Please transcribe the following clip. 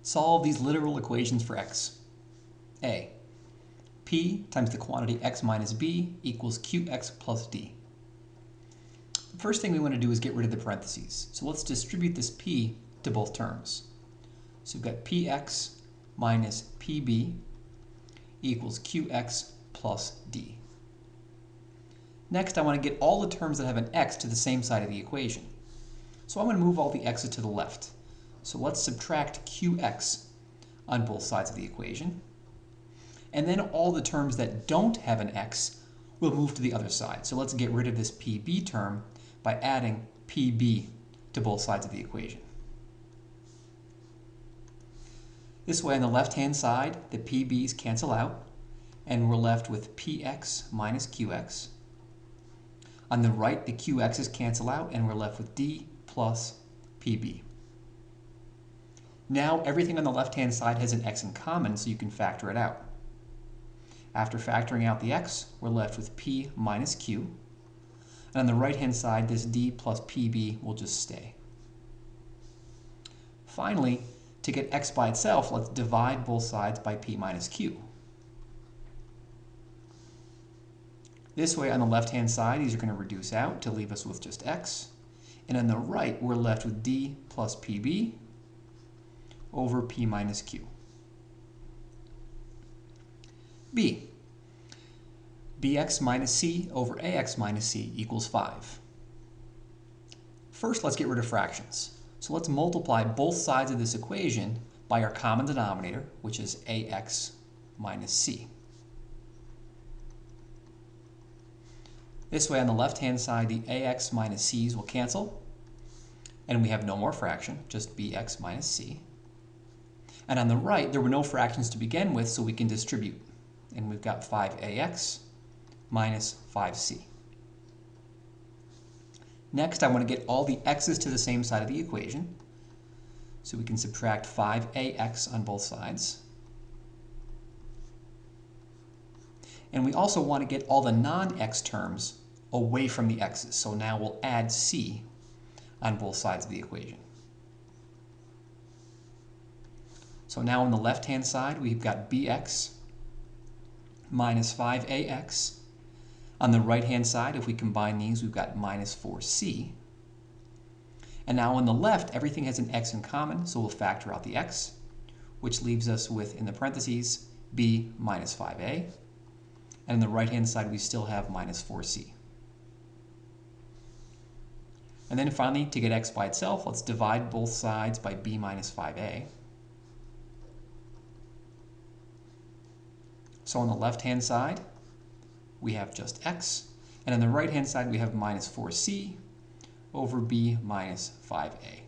Solve these literal equations for x. A. P times the quantity x minus b equals qx plus d. The first thing we want to do is get rid of the parentheses. So let's distribute this p to both terms. So we've got px minus pb equals qx plus d. Next, I want to get all the terms that have an x to the same side of the equation. So I'm going to move all the x's to the left. So let's subtract qx on both sides of the equation. And then all the terms that don't have an x will move to the other side. So let's get rid of this pb term by adding pb to both sides of the equation. This way, on the left-hand side, the pb's cancel out, and we're left with px minus qx. On the right, the qx's cancel out, and we're left with d plus pb. Now, everything on the left-hand side has an x in common, so you can factor it out. After factoring out the x, we're left with p minus q. And on the right-hand side, this d plus pb will just stay. Finally, to get x by itself, let's divide both sides by p minus q. This way, on the left-hand side, these are going to reduce out to leave us with just x. And on the right, we're left with d plus pb over p minus q. B. bx minus c over ax minus c equals 5. First, let's get rid of fractions. So let's multiply both sides of this equation by our common denominator, which is ax minus c. This way, on the left-hand side, the ax minus c's will cancel, and we have no more fraction, just bx minus c. And on the right, there were no fractions to begin with, so we can distribute. And we've got 5ax minus 5c. Next, I want to get all the x's to the same side of the equation. So we can subtract 5ax on both sides. And we also want to get all the non-x terms away from the x's. So now we'll add c on both sides of the equation. So now on the left-hand side, we've got bx minus 5ax. On the right-hand side, if we combine these, we've got minus 4c. And now on the left, everything has an x in common, so we'll factor out the x, which leaves us with, in the parentheses, b minus 5a. And on the right-hand side, we still have minus 4c. And then finally, to get x by itself, let's divide both sides by b minus 5a. So on the left-hand side, we have just x, and on the right-hand side, we have minus 4c over b minus 5a.